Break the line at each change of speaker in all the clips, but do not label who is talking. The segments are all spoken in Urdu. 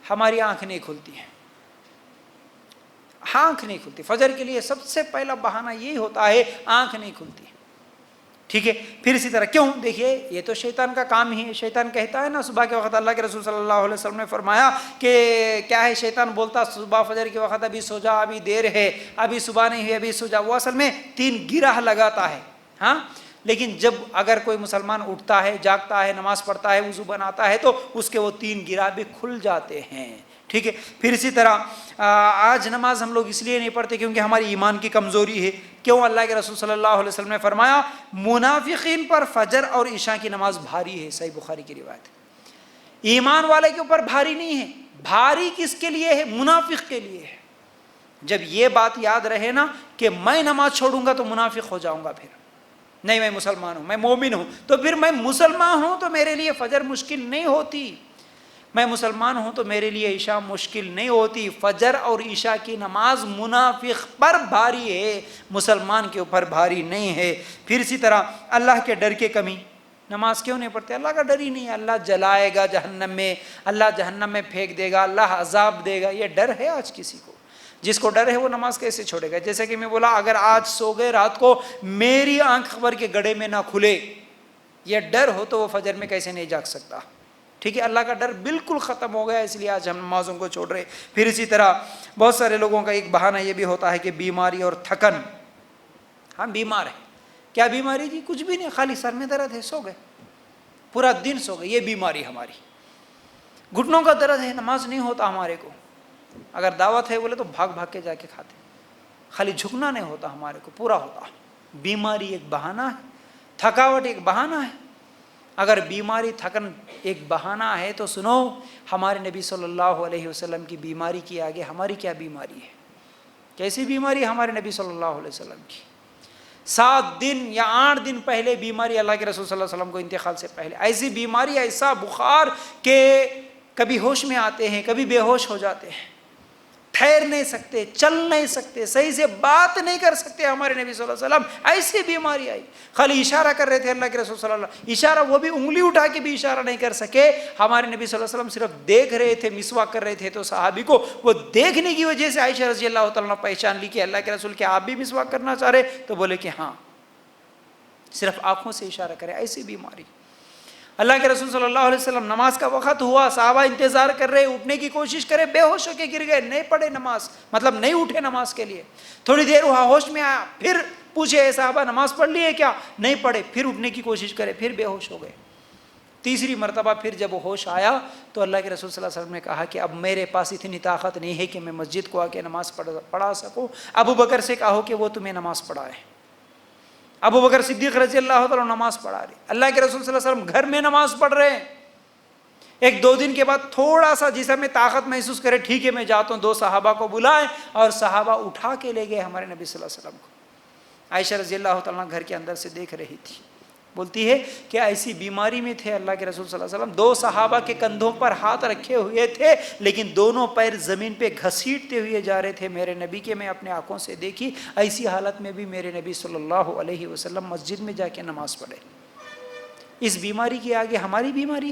ہماری آنکھ نہیں کھلتی ہے، آنکھ نہیں کھلتی. فجر کے لیے سب سے پہلا بہانہ یہی ہوتا ہے، آنکھ نہیں کھلتی. ٹھیک ہے. پھر اسی طرح کیوں؟ دیکھیے یہ تو شیطان کا کام ہی ہے. شیطان کہتا ہے نا صبح کے وقت، اللہ کے رسول صلی اللہ علیہ وسلم نے فرمایا کہ کیا ہے، شیطان بولتا صبح فجر کے وقت ابھی سو جا، ابھی دیر ہے، ابھی صبح نہیں ہے، ابھی سو جا. وہ اصل میں 3 گرہ لگاتا ہے. ہاں، لیکن جب اگر کوئی مسلمان اٹھتا ہے، جاگتا ہے، نماز پڑھتا ہے، وضو بناتا ہے، تو اس کے وہ 3 گرہ بھی کھل جاتے ہیں. ٹھیک ہے. پھر اسی طرح آج نماز ہم لوگ اس لیے نہیں پڑھتے کیونکہ ہماری ایمان کی کمزوری ہے. کیوں؟ اللہ کے رسول صلی اللہ علیہ وسلم نے فرمایا منافقین پر فجر اور عشاء کی نماز بھاری ہے. صحیح بخاری کی روایت ہے. ایمان والے کے اوپر بھاری نہیں ہے. بھاری کس کے لیے ہے؟ منافق کے لیے ہے. جب یہ بات یاد رہے نا کہ میں نماز چھوڑوں گا تو منافق ہو جاؤں گا، پھر نہیں، میں مسلمان ہوں، میں مومن ہوں، تو پھر میں مسلمان ہوں تو میرے لیے فجر مشکل نہیں ہوتی، میں مسلمان ہوں تو میرے لیے عشاء مشکل نہیں ہوتی. فجر اور عشاء کی نماز منافق پر بھاری ہے، مسلمان کے اوپر بھاری نہیں ہے. پھر اسی طرح اللہ کے ڈر کی کمی. نماز کیوں نہیں پڑھتے؟ اللہ کا ڈر ہی نہیں ہے. اللہ جلائے گا جہنم میں، اللہ جہنم میں پھینک دے گا، اللہ عذاب دے گا. یہ ڈر ہے آج کسی کو؟ جس کو ڈر ہے وہ نماز کیسے چھوڑے گا؟ جیسے کہ میں بولا اگر آج سو گئے رات کو، میری آنکھ خبر کے گڑھے میں نہ کھلے، یہ ڈر ہو تو وہ فجر میں کیسے نہیں جاگ سکتا؟ ٹھیک ہے. اللہ کا ڈر بالکل ختم ہو گیا، اس لیے آج ہم نمازوں کو چھوڑ رہے. پھر اسی طرح بہت سارے لوگوں کا ایک بہانہ یہ بھی ہوتا ہے کہ بیماری اور تھکن. ہم بیمار ہیں. کیا بیماری جی؟ کچھ بھی نہیں، خالی سر میں درد ہے، سو گئے، پورا دن سو گئے. یہ بیماری ہماری. گھٹنوں کا درد ہے، نماز نہیں ہوتا ہمارے کو. اگر دعوت ہے بولے تو بھاگ بھاگ کے جا کے کھاتے. خالی جھکنا نہیں ہوتا ہمارے کو، پورا ہوتا. بیماری ایک بہانہ ہے، تھکاوٹ ایک بہانہ ہے. اگر بیماری تھکن ایک بہانہ ہے تو سنو، ہمارے نبی صلی اللہ علیہ وسلم کی بیماری کی آگے ہماری کیا بیماری ہے؟ کیسی بیماری ہمارے نبی صلی اللہ علیہ وسلم کی؟ 7 دن یا 8 دن پہلے بیماری اللہ کے رسول صلی اللہ علیہ وسلم کو انتقال سے پہلے. ایسی بیماری، ایسا بخار کہ کبھی ہوش میں آتے ہیں، کبھی بے ہوش ہو جاتے ہیں، ٹھہر نہیں سکتے، چل نہیں سکتے، صحیح سے بات نہیں کر سکتے. ہمارے نبی صلی اللہ علیہ وسلم ایسی بیماری آئی. خالی اشارہ کر رہے تھے اللہ کے رسول صلی اللہ علیہ وسلم، اشارہ، وہ بھی انگلی اٹھا کے بھی اشارہ نہیں کر سکے. ہمارے نبی صلی اللہ علیہ وسلم صرف دیکھ رہے تھے، مسواک کر رہے تھے. تو صحابی کو وہ دیکھنے کی وجہ سے عائشہ رضی اللہ تعالیٰ نے پہچان لی کہ اللہ کے رسول کیا آپ بھی مسواک کرنا چاہ رہے؟ تو بولے کہ ہاں، صرف آنکھوں سے اشارہ کرے. ایسی بیماری. اللہ کے رسول صلی اللہ علیہ وسلم نماز کا وقت ہوا، صحابہ انتظار کر رہے، اٹھنے کی کوشش کرے، بے ہوش ہو کے گر گئے، نہیں پڑھے نماز، مطلب نہیں اٹھے نماز کے لیے. تھوڑی دیر ہوا، ہوش میں آیا، پھر پوچھے اے صحابہ نماز پڑھ لیے کیا؟ نہیں پڑھے. پھر اٹھنے کی کوشش کرے، پھر بے ہوش ہو گئے. تیسری مرتبہ پھر جب وہ ہوش آیا تو اللہ کے رسول صلی اللہ علیہ وسلم نے کہا کہ اب میرے پاس اتنی طاقت نہیں ہے کہ میں مسجد کو آ کے نماز پڑھا سکوں. ابو بکر سے کہو کہ وہ تمہیں نماز پڑھائے. ابو بکر صدیق رضی اللہ تعالیٰ نماز پڑھا رہے. اللہ کے رسول صلی اللہ علیہ وسلم گھر میں نماز پڑھ رہے ہیں. 1-2 دن کے بعد تھوڑا سا جسم میں طاقت محسوس کرے، ٹھیک ہے میں جاتا ہوں. 2 صحابہ کو بلائے اور صحابہ اٹھا کے لے گئے ہمارے نبی صلی اللہ علیہ وسلم کو. عائشہ رضی اللہ تعالیٰ گھر کے اندر سے دیکھ رہی تھی. بولتی ہے کہ ایسی بیماری میں تھے اللہ کے رسول صلی اللہ علیہ وسلم. 2 صحابہ کے کندھوں پر ہاتھ رکھے ہوئے تھے، لیکن دونوں پیر زمین پہ گھسیٹتے ہوئے جا رہے تھے میرے نبی کے. میں اپنے آنکھوں سے دیکھی. ایسی حالت میں بھی میرے نبی صلی اللہ علیہ وسلم مسجد میں جا کے نماز پڑھے. اس بیماری کے آگے ہماری بیماری.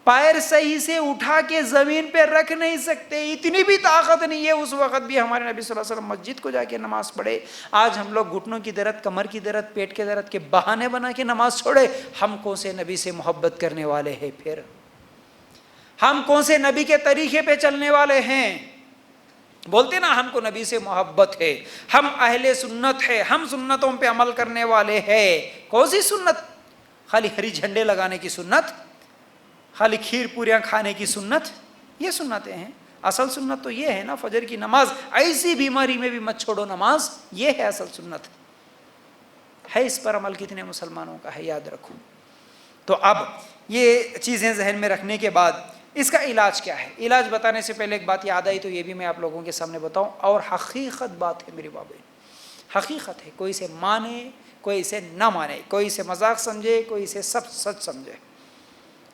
پیر صحیح سے اٹھا کے زمین پہ رکھ نہیں سکتے، اتنی بھی طاقت نہیں ہے. اس وقت بھی ہمارے نبی صلی اللہ علیہ وسلم مسجد کو جا کے نماز پڑھے. آج ہم لوگ گھٹنوں کی درد، کمر کی درد، پیٹ کے درد کے بہانے بنا کے نماز چھوڑے. ہم کون سے نبی سے محبت کرنے والے ہیں؟ پھر ہم کون سے نبی کے طریقے پہ چلنے والے ہیں؟ بولتے نا ہم کو نبی سے محبت ہے، ہم اہل سنت ہے، ہم سنتوں پہ عمل کرنے والے ہیں. کون سی سنت؟ خالی ہری جھنڈے لگانے کی سنت، خالی کھیر پوریاں کھانے کی سنت، یہ سنتیں ہیں. اصل سنت تو یہ ہے نا فجر کی نماز. ایسی بیماری میں بھی مت چھوڑو نماز، یہ ہے اصل سنت. ہے اس پر عمل کتنے مسلمانوں کا ہے؟ یاد رکھو. تو اب یہ چیزیں ذہن میں رکھنے کے بعد اس کا علاج کیا ہے؟ علاج بتانے سے پہلے ایک بات یاد آئی تو یہ بھی میں آپ لوگوں کے سامنے بتاؤں، اور حقیقت بات ہے میرے بابے، حقیقت ہے. کوئی اسے مانے، کوئی اسے نہ مانے، کوئی اسے مذاق سمجھے، کوئی اسے سب سچ سمجھے،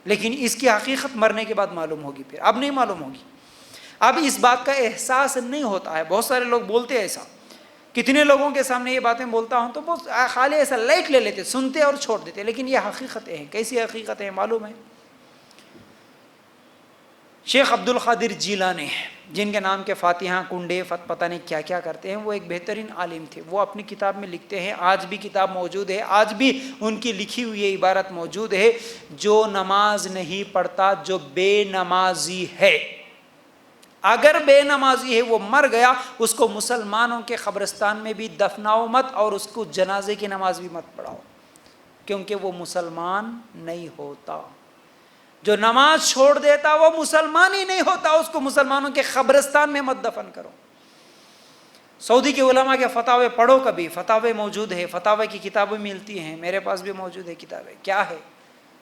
لیکن اس کی حقیقت مرنے کے بعد معلوم ہوگی. پھر اب نہیں معلوم ہوگی. اب اس بات کا احساس نہیں ہوتا ہے. بہت سارے لوگ بولتے ہیں ایسا. کتنے لوگوں کے سامنے یہ باتیں بولتا ہوں تو وہ خالی ایسا لائٹ لے لیتے، سنتے اور چھوڑ دیتے. لیکن یہ حقیقتیں ہیں. کیسی حقیقتیں ہیں معلوم ہے؟ شیخ عبد القادر جیلانی جن کے نام کے فاتحہ کنڈے پتہ نہیں کیا کیا کرتے ہیں، وہ ایک بہترین عالم تھے. وہ اپنی کتاب میں لکھتے ہیں، آج بھی کتاب موجود ہے، آج بھی ان کی لکھی ہوئی یہ عبارت موجود ہے، جو نماز نہیں پڑھتا، جو بے نمازی ہے، اگر بے نمازی ہے وہ مر گیا، اس کو مسلمانوں کے قبرستان میں بھی دفناؤ مت، اور اس کو جنازے کی نماز بھی مت پڑھاؤ، کیونکہ وہ مسلمان نہیں ہوتا. جو نماز چھوڑ دیتا وہ مسلمان ہی نہیں ہوتا، اس کو مسلمانوں کے قبرستان میں مت دفن کرو. سعودی کے علماء کے فتاوے پڑھو، کبھی فتاوے موجود ہے، فتاوے کی کتابیں ملتی ہیں، میرے پاس بھی موجود ہے کتابیں. کیا ہے،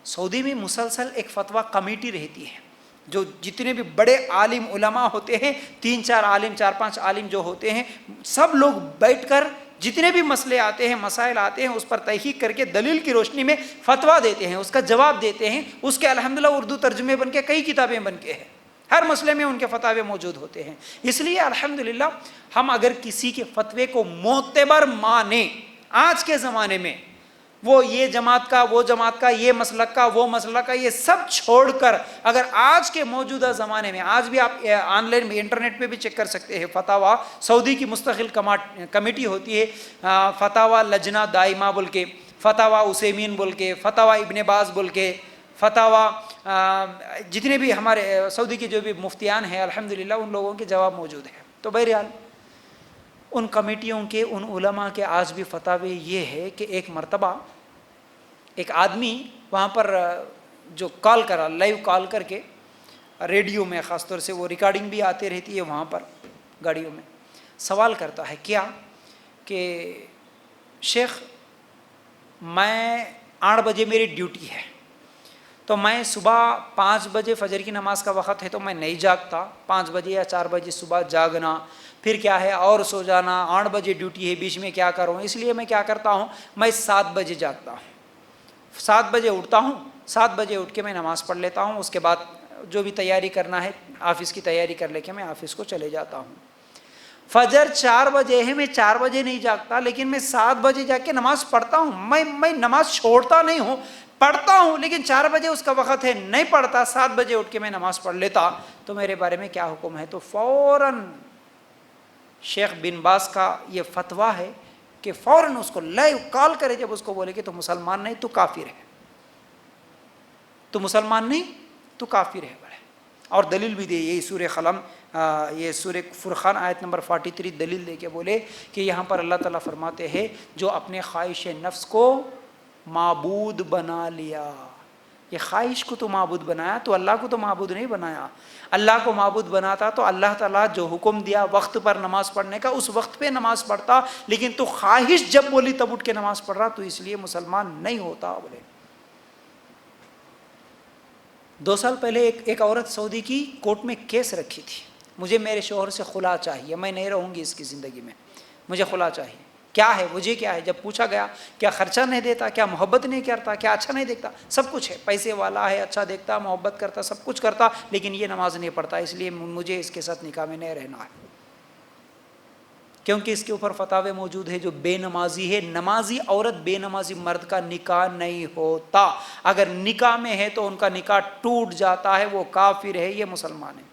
سعودی میں مسلسل ایک فتویٰ کمیٹی رہتی ہے، جو جتنے بھی بڑے عالم علماء ہوتے ہیں، 3-4 عالم 4-5 عالم جو ہوتے ہیں، سب لوگ بیٹھ کر جتنے بھی مسئلے آتے ہیں، مسائل آتے ہیں، اس پر تحقیق کر کے دلیل کی روشنی میں فتویٰ دیتے ہیں، اس کا جواب دیتے ہیں. اس کے الحمدللہ اردو ترجمے بن کے کئی کتابیں بن کے ہیں، ہر مسئلے میں ان کے فتاوے موجود ہوتے ہیں. اس لیے الحمدللہ ہم اگر کسی کے فتوے کو معتبر مانیں، آج کے زمانے میں وہ یہ جماعت کا، وہ جماعت کا، یہ مسلک کا، وہ مسلک کا، یہ سب چھوڑ کر اگر آج کے موجودہ زمانے میں، آج بھی آپ آن لائن میں انٹرنیٹ پہ بھی چیک کر سکتے ہیں، فتاویٰ سعودی کی مستقل کمیٹی ہوتی ہے، فتاویٰ لجنہ دائمہ بول کے، فتاویٰ عثیمین بول کے، فتاویٰ ابن باز بول کے، فتاویٰ جتنے بھی ہمارے سعودی کے جو بھی مفتیان ہیں الحمدللہ ان لوگوں کے جواب موجود ہے. تو بہرحال ان کمیٹیوں کے، ان علماء کے آج بھی فتاوے یہ ہے کہ ایک مرتبہ ایک آدمی وہاں پر جو کال کرا، لائیو کال کر کے ریڈیو میں، خاص طور سے وہ ریکارڈنگ بھی آتی رہتی ہے وہاں پر گاڑیوں میں، سوال کرتا ہے کیا کہ شیخ میں 8 بجے میری ڈیوٹی ہے، تو میں صبح 5 بجے فجر کی نماز کا وقت ہے تو میں نہیں جاگتا، 5 بجے یا 4 بجے صبح جاگنا، پھر کیا ہے اور سو جانا، 8 بجے ڈیوٹی ہے، بیچ میں کیا کروں، اس لیے میں کیا کرتا ہوں، میں 7 بجے جاگتا ہوں، 7 بجے اٹھتا ہوں، 7 بجے اٹھ کے میں نماز پڑھ لیتا ہوں، اس کے بعد جو بھی تیاری کرنا ہے آفس کی تیاری کر لے کے میں آفس کو چلے جاتا ہوں. فجر 4 بجے ہے، میں 4 بجے نہیں جاگتا، لیکن میں 7 بجے جا کے نماز پڑھتا ہوں. میں نماز چھوڑتا نہیں ہوں، پڑھتا ہوں، لیکن 4 بجے اس کا وقت ہے نہیں پڑھتا، 7 بجے اٹھ کے میں نماز پڑھ لیتا، تو میرے بارے میں کیا حکم ہے؟ تو فوراً شیخ بن باز کا یہ فتویٰ ہے کہ فوراً اس کو لائیو کال کرے، جب اس کو بولے کہ تو مسلمان نہیں تو کافر ہے، تو مسلمان نہیں تو کافر ہے. بڑے اور دلیل بھی دے، یہی سورہ قلم، یہ سورہ فرقان آیت نمبر 43 دلیل دے کے بولے کہ یہاں پر اللہ تعالیٰ فرماتے ہیں جو اپنے خواہش نفس کو معبود بنا لیا. یہ خواہش کو تو معبود بنایا، تو اللہ کو تو معبود نہیں بنایا. اللہ کو معبود بناتا تو اللہ تعالیٰ جو حکم دیا وقت پر نماز پڑھنے کا اس وقت پہ نماز پڑھتا، لیکن تو خواہش جب بولی تب اٹھ کے نماز پڑھ رہا، تو اس لیے مسلمان نہیں ہوتا. بولے 2 سال پہلے ایک عورت سعودی کی کورٹ میں کیس رکھی تھی، مجھے میرے شوہر سے خلا چاہیے، میں نہیں رہوں گی اس کی زندگی میں، مجھے خلا چاہیے. کیا ہے وجہ کیا ہے؟ جب پوچھا گیا کیا خرچہ نہیں دیتا، کیا محبت نہیں کرتا، کیا اچھا نہیں دیکھتا، سب کچھ ہے، پیسے والا ہے، اچھا دیکھتا، محبت کرتا، سب کچھ کرتا، لیکن یہ نماز نہیں پڑھتا، اس لیے مجھے اس کے ساتھ نکاح میں نہیں رہنا ہے. کیونکہ اس کے اوپر فتاوے موجود ہے جو بے نمازی ہے، نمازی عورت بے نمازی مرد کا نکاح نہیں ہوتا، اگر نکاح میں ہے تو ان کا نکاح ٹوٹ جاتا ہے، وہ کافر ہے، یہ مسلمان ہے.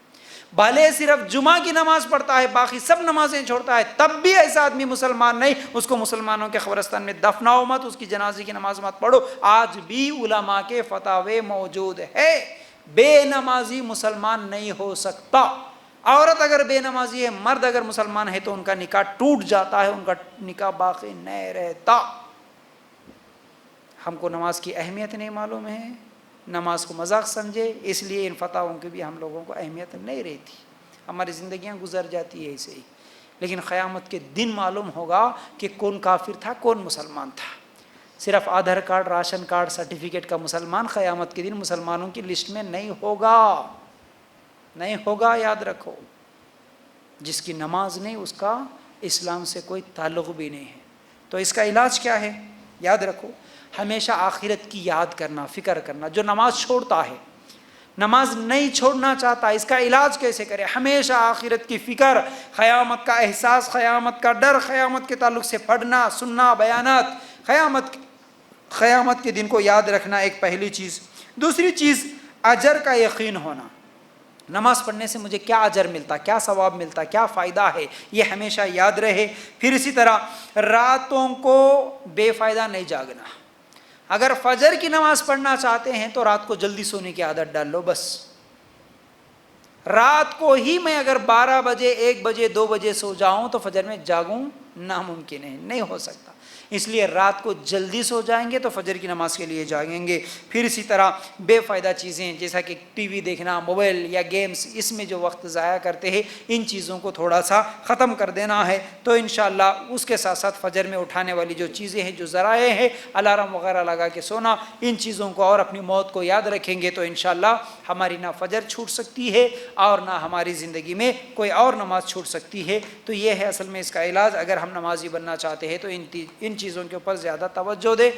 بھلے صرف جمعہ کی نماز پڑھتا ہے، باقی سب نمازیں چھوڑتا ہے، تب بھی ایسا آدمی مسلمان نہیں، اس کو مسلمانوں کے قبرستان میں دفناؤ مت، اس کی جنازے کی نماز مت پڑھو. آج بھی علماء کے فتاوے موجود ہے، بے نمازی مسلمان نہیں ہو سکتا. عورت اگر بے نمازی ہے، مرد اگر مسلمان ہے تو ان کا نکاح ٹوٹ جاتا ہے، ان کا نکاح باقی نہیں رہتا. ہم کو نماز کی اہمیت نہیں معلوم ہے، نماز کو مذاق سمجھے، اس لیے ان فتاووں کی بھی ہم لوگوں کو اہمیت نہیں رہتی، ہماری زندگیاں گزر جاتی ہے ایسے ہی. لیکن قیامت کے دن معلوم ہوگا کہ کون کافر تھا کون مسلمان تھا. صرف Aadhaar card, ration card, certificate کا مسلمان قیامت کے دن مسلمانوں کی لسٹ میں نہیں ہوگا، نہیں ہوگا، یاد رکھو. جس کی نماز نہیں اس کا اسلام سے کوئی تعلق بھی نہیں ہے. تو اس کا علاج کیا ہے؟ یاد رکھو، ہمیشہ آخرت کی یاد کرنا، فکر کرنا. جو نماز چھوڑتا ہے، نماز نہیں چھوڑنا چاہتا، اس کا علاج کیسے کرے؟ ہمیشہ آخرت کی فکر، قیامت کا احساس، قیامت کا ڈر، قیامت کے تعلق سے پڑھنا، سننا، بیانات، قیامت کے دن کو یاد رکھنا، ایک پہلی چیز. دوسری چیز اجر کا یقین ہونا. نماز پڑھنے سے مجھے کیا اجر ملتا، کیا ثواب ملتا، کیا فائدہ ہے، یہ ہمیشہ یاد رہے۔ پھر اسی طرح راتوں کو بے فائدہ نہیں جاگنا۔ اگر فجر کی نماز پڑھنا چاہتے ہیں تو رات کو جلدی سونے کی عادت ڈال لو بس۔ رات کو ہی میں اگر 12 بجے 1 بجے 2 بجے سو جاؤں تو فجر میں جاگوں ناممکن ہے، نہیں ہو سکتا۔ اس لیے رات کو جلدی سو جائیں گے تو فجر کی نماز کے لیے جاگیں گے۔ پھر اسی طرح بے فائدہ چیزیں جیسا کہ ٹی وی دیکھنا، موبائل یا گیمز، اس میں جو وقت ضائع کرتے ہیں، ان چیزوں کو تھوڑا سا ختم کر دینا ہے۔ تو انشاءاللہ اس کے ساتھ ساتھ فجر میں اٹھانے والی جو چیزیں ہیں، جو ذرائع ہیں، الارم وغیرہ لگا کے سونا، ان چیزوں کو اور اپنی موت کو یاد رکھیں گے تو انشاءاللہ ہماری نہ فجر چھوٹ سکتی ہے اور نہ ہماری زندگی میں کوئی اور نماز چھوٹ سکتی ہے۔ تو یہ ہے اصل میں اس کا علاج۔ اگر ہم نمازی بننا چاہتے ہیں تو ان چیزوں کے اوپر زیادہ توجہ دیں۔